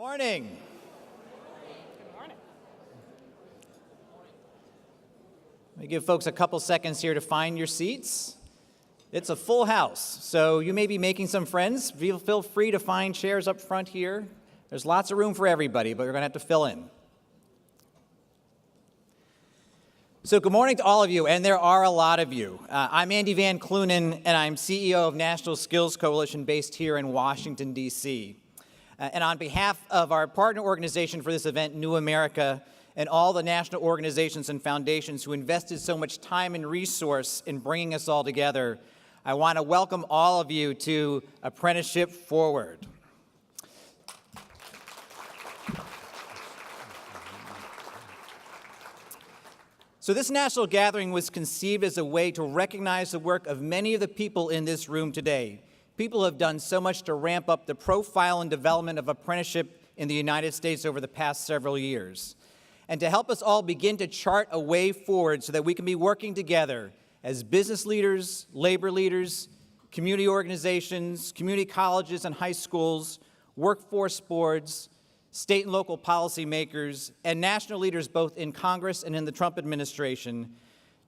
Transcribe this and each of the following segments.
Morning. Good morning. Let me give folks a couple seconds here to find your seats. It's a full house, so you may be making some friends. Feel free to find chairs up front here. There's lots of room for everybody, but you're going to have to fill in. So good morning to all of you, and there are a lot of you. I'm Andy Van Kleunen, and I'm CEO of National Skills Coalition based here in Washington, D.C. And on behalf of our partner organization for this event, New America, and all the national organizations and foundations who invested so much time and resource in bringing us all together, I want to welcome all of you to Apprenticeship Forward. So this national gathering was conceived as a way to recognize the work of many of the people in this room today. People have done so much to ramp up the profile and development of apprenticeship in the United States over the past several years. And to help us all begin to chart a way forward so that we can be working together as business leaders, labor leaders, community organizations, community colleges and high schools, workforce boards, state and local policymakers, and national leaders both in Congress and in the Trump administration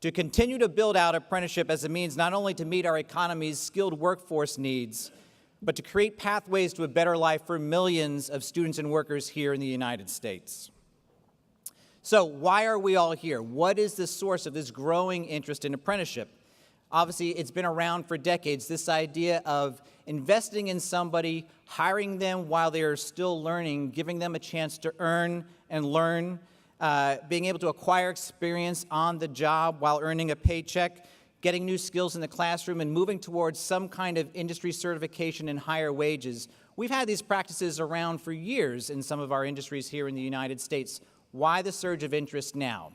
to continue to build out apprenticeship as a means not only to meet our economy's skilled workforce needs, but to create pathways to a better life for millions of students and workers here in the United States. So why are we all here? What is the source of this growing interest in apprenticeship? Obviously, it's been around for decades, this idea of investing in somebody, hiring them while they are still learning, giving them a chance to earn and learn, being able to acquire experience on the job while earning a paycheck, getting new skills in the classroom, and moving towards some kind of industry certification and higher wages. We've had these practices around for years in some of our industries here in the United States. Why the surge of interest now?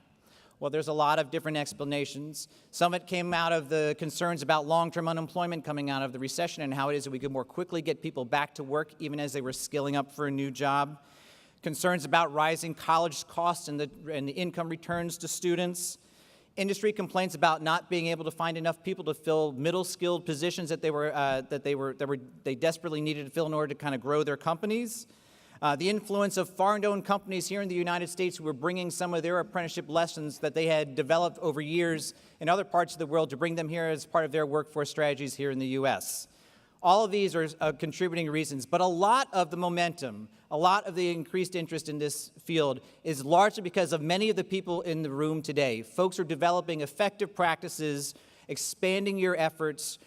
Well, there's a lot of different explanations. Some of it came out of the concerns about long-term unemployment coming out of the recession and how it is that we could more quickly get people back to work even as they were skilling up for a new job. Concerns about rising college costs and the income returns to students. Industry complaints about not being able to find enough people to fill middle-skilled positions that they desperately needed to fill in order to kind of grow their companies. The influence of foreign-owned companies here in the United States who were bringing some of their apprenticeship lessons that they had developed over years in other parts of the world to bring them here as part of their workforce strategies here in the U.S. All of these are contributing reasons, but a lot of the momentum, a lot of the increased interest in this field is largely because of many of the people in the room today. Folks are developing effective practices, expanding your efforts,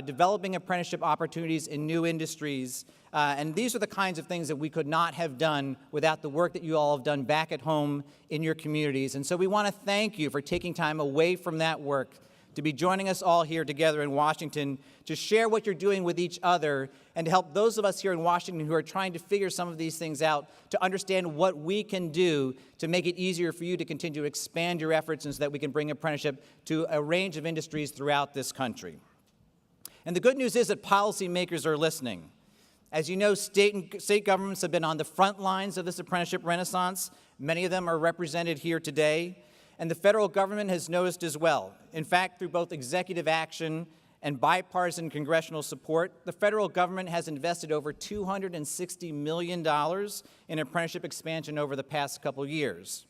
developing apprenticeship opportunities in new industries, and these are the kinds of things that we could not have done without the work that you all have done back at home in your communities. And so we want to thank you for taking time away from that work to be joining us all here together in Washington to share what you're doing with each other and to help those of us here in Washington who are trying to figure some of these things out to understand what we can do to make it easier for you to continue to expand your efforts and so that we can bring apprenticeship to a range of industries throughout this country. And the good news is that policymakers are listening. As you know, state governments have been on the front lines of this apprenticeship renaissance. Many of them are represented here today. And the federal government has noticed as well. In fact, through both executive action and bipartisan congressional support, the federal government has invested over $260 million in apprenticeship expansion over the past couple years.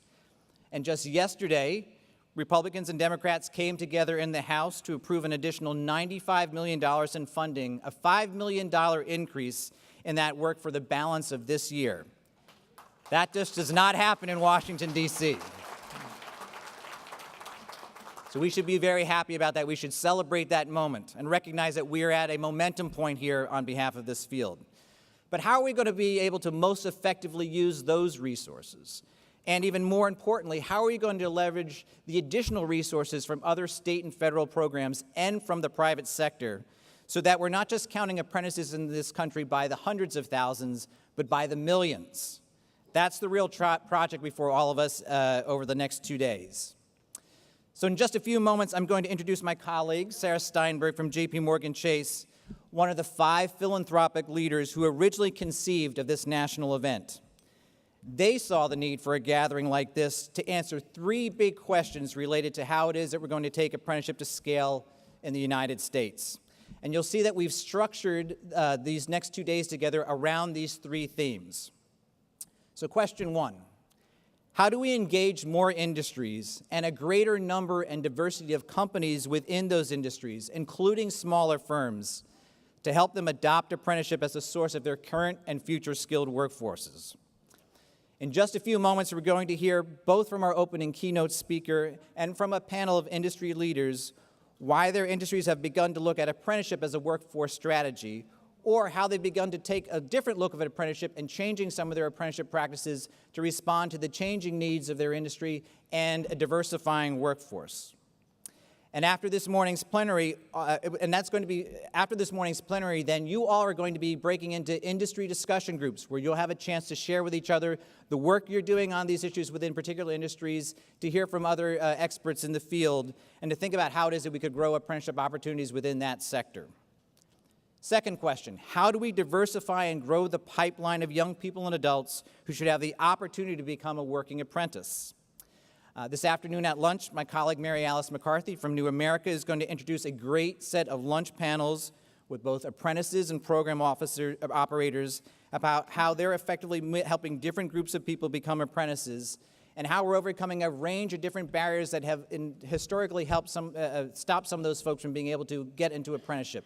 And just yesterday, Republicans and Democrats came together in the House to approve an additional $95 million in funding, a $5 million increase in that work for the balance of this year. That just does not happen in Washington, D.C. So we should be very happy about that. We should celebrate that moment and recognize that we are at a momentum point here on behalf of this field. But how are we going to be able to most effectively use those resources? And even more importantly, how are we going to leverage the additional resources from other state and federal programs and from the private sector so that we're not just counting apprentices in this country by the hundreds of thousands, but by the millions? That's the real project before all of us over the next 2 days. So in just a few moments, I'm going to introduce my colleague, Sarah Steinberg from JPMorgan Chase, one of the 5 philanthropic leaders who originally conceived of this national event. They saw the need for a gathering like this to answer 3 big questions related to how it is that we're going to take apprenticeship to scale in the United States. And you'll see that we've structured these next 2 days together around these 3 themes. So question one, how do we engage more industries and a greater number and diversity of companies within those industries, including smaller firms, to help them adopt apprenticeship as a source of their current and future skilled workforces? In just a few moments, we're going to hear both from our opening keynote speaker and from a panel of industry leaders why their industries have begun to look at apprenticeship as a workforce strategy, or how they've begun to take a different look of an apprenticeship and changing some of their apprenticeship practices to respond to the changing needs of their industry and a diversifying workforce. And after this morning's plenary, then you all are going to be breaking into industry discussion groups where you'll have a chance to share with each other the work you're doing on these issues within particular industries, to hear from other experts in the field, and to think about how it is that we could grow apprenticeship opportunities within that sector. Second question, how do we diversify and grow the pipeline of young people and adults who should have the opportunity to become a working apprentice? This afternoon at lunch, my colleague Mary Alice McCarthy from New America is going to introduce a great set of lunch panels with both apprentices and program operators about how they're effectively helping different groups of people become apprentices, and how we're overcoming a range of different barriers that have historically helped stop some of those folks from being able to get into apprenticeship,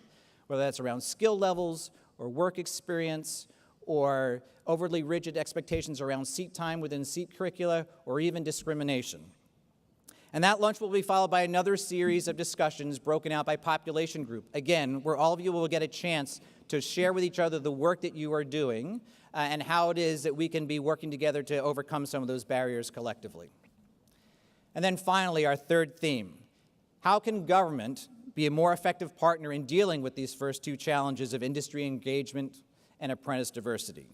whether that's around skill levels or work experience or overly rigid expectations around seat time within seat curricula, or even discrimination. And that lunch will be followed by another series of discussions broken out by population group, again, where all of you will get a chance to share with each other the work that you are doing and how it is that we can be working together to overcome some of those barriers collectively. And then finally, our third theme, how can government be a more effective partner in dealing with these first two challenges of industry engagement and apprentice diversity?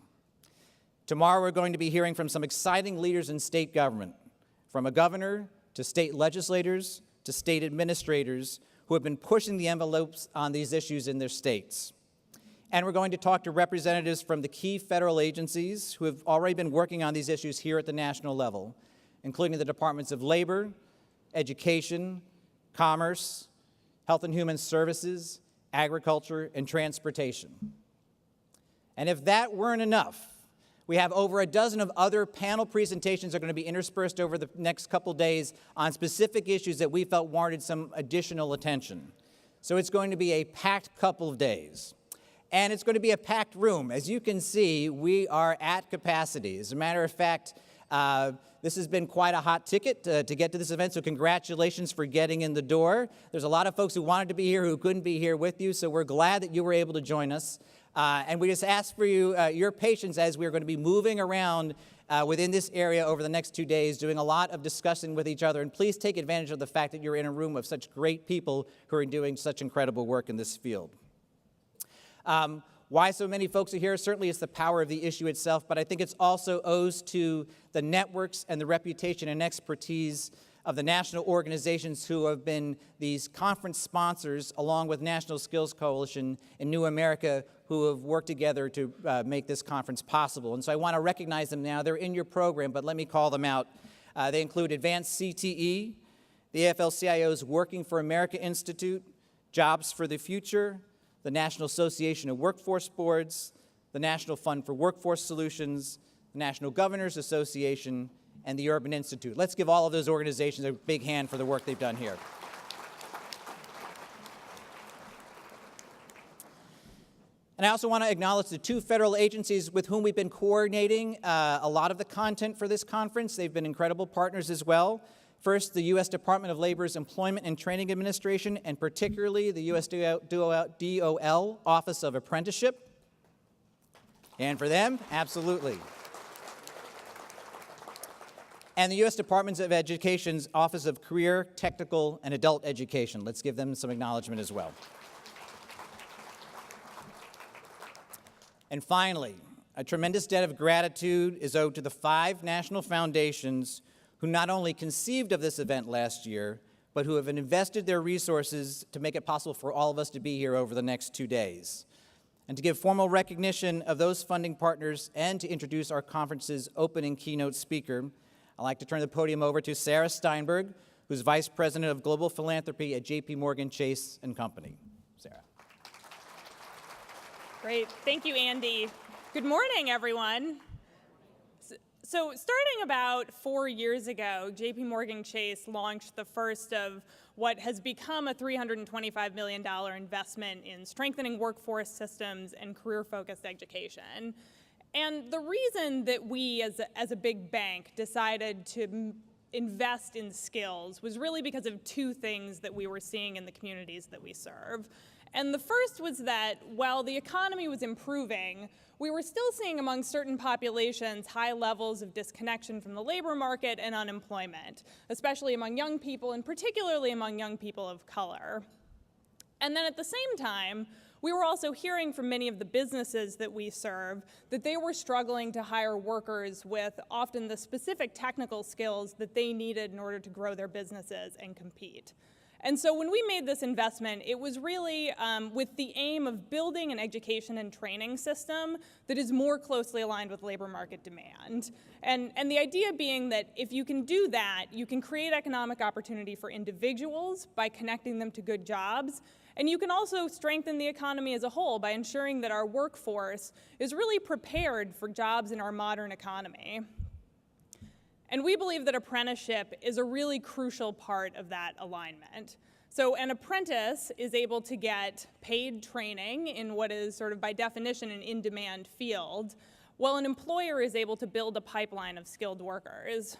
Tomorrow we're going to be hearing from some exciting leaders in state government, from a governor to state legislators to state administrators who have been pushing the envelopes on these issues in their states. And we're going to talk to representatives from the key federal agencies who have already been working on these issues here at the national level, including the Departments of Labor, Education, Commerce, Health and Human Services, Agriculture, and Transportation. And if that weren't enough, we have over a dozen of other panel presentations that are going to be interspersed over the next couple days on specific issues that we felt warranted some additional attention. So it's going to be a packed couple of days. And it's going to be a packed room. As you can see, we are at capacity. As a matter of fact, this has been quite a hot ticket to get to this event, so congratulations for getting in the door. There's a lot of folks who wanted to be here who couldn't be here with you, so we're glad that you were able to join us. And we just ask for your patience as we're going to be moving around within this area over the next 2 days, doing a lot of discussing with each other. And please take advantage of the fact that you're in a room of such great people who are doing such incredible work in this field. Why so many folks are here? Certainly it's the power of the issue itself, but I think it's also owes to the networks and the reputation and expertise of the national organizations who have been these conference sponsors, along with National Skills Coalition and New America, who have worked together to make this conference possible. And so I want to recognize them now. They're in your program, but let me call them out. They include Advanced CTE, the AFL-CIO's Working for America Institute, Jobs for the Future, the National Association of Workforce Boards, the National Fund for Workforce Solutions, the National Governors Association, and the Urban Institute. Let's give all of those organizations a big hand for the work they've done here. And I also want to acknowledge the two federal agencies with whom we've been coordinating a lot of the content for this conference. They've been incredible partners as well. First, the U.S. Department of Labor's Employment and Training Administration, and particularly the U.S. DOL Office of Apprenticeship. And for them, absolutely. And the U.S. Department of Education's Office of Career, Technical, and Adult Education. Let's give them some acknowledgement as well. And finally, a tremendous debt of gratitude is owed to the 5 national foundations who not only conceived of this event last year, but who have invested their resources to make it possible for all of us to be here over the next 2 days. And to give formal recognition of those funding partners and to introduce our conference's opening keynote speaker, I'd like to turn the podium over to Sarah Steinberg, who's Vice President of Global Philanthropy at JPMorgan Chase & Company. Sarah. Great. Thank you, Andy. Good morning, everyone. So starting about 4 years ago, JPMorgan Chase launched the first of what has become a $325 million investment in strengthening workforce systems and career-focused education. And the reason that we, as a big bank, decided to invest in skills was really because of two things that we were seeing in the communities that we serve. And the first was that while the economy was improving, we were still seeing among certain populations high levels of disconnection from the labor market and unemployment, especially among young people, and particularly among young people of color. And then at the same time, we were also hearing from many of the businesses that we serve that they were struggling to hire workers with often the specific technical skills that they needed in order to grow their businesses and compete. And so when we made this investment, it was really with the aim of building an education and training system that is more closely aligned with labor market demand. And the idea being that if you can do that, you can create economic opportunity for individuals by connecting them to good jobs. And you can also strengthen the economy as a whole by ensuring that our workforce is really prepared for jobs in our modern economy. And we believe that apprenticeship is a really crucial part of that alignment. So an apprentice is able to get paid training in what is sort of by definition an in-demand field, while an employer is able to build a pipeline of skilled workers.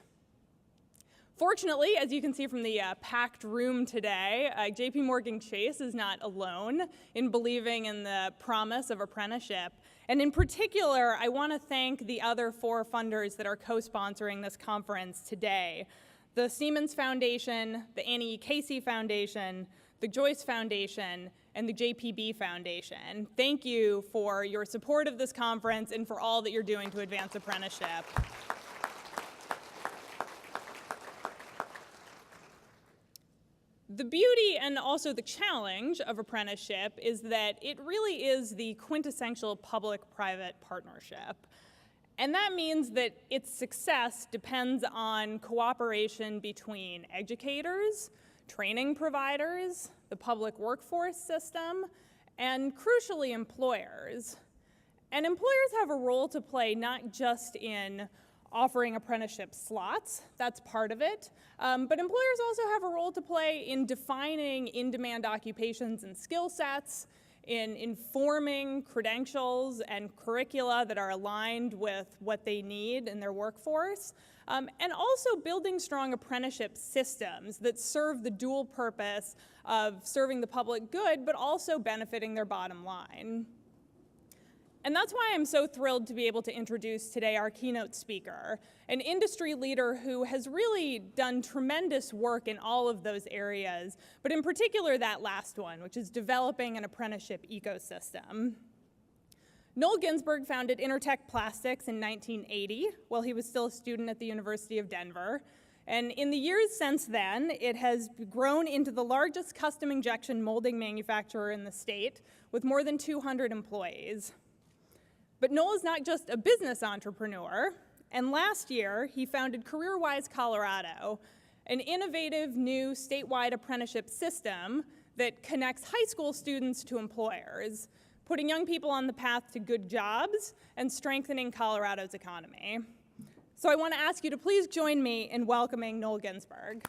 Fortunately, as you can see from the packed room today, JPMorgan Chase is not alone in believing in the promise of apprenticeship. And in particular, I want to thank the other 4 funders that are co-sponsoring this conference today: the Siemens Foundation, the Annie E. Casey Foundation, the Joyce Foundation, and the JPB Foundation. Thank you for your support of this conference and for all that you're doing to advance apprenticeship. The beauty and also the challenge of apprenticeship is that it really is the quintessential public-private partnership. And that means that its success depends on cooperation between educators, training providers, the public workforce system, and crucially, employers. And employers have a role to play not just in offering apprenticeship slots, that's part of it, but employers also have a role to play in defining in-demand occupations and skill sets, in informing credentials and curricula that are aligned with what they need in their workforce, and also building strong apprenticeship systems that serve the dual purpose of serving the public good, but also benefiting their bottom line. And that's why I'm so thrilled to be able to introduce today our keynote speaker, an industry leader who has really done tremendous work in all of those areas, but in particular that last one, which is developing an apprenticeship ecosystem. Noll Ginsberg founded Intertech Plastics in 1980 while he was still a student at the University of Denver. And in the years since then, it has grown into the largest custom injection molding manufacturer in the state with more than 200 employees. But Noll is not just a business entrepreneur, and last year he founded CareerWise Colorado, an innovative new statewide apprenticeship system that connects high school students to employers, putting young people on the path to good jobs and strengthening Colorado's economy. So I want to ask you to please join me in welcoming Noll Ginsberg.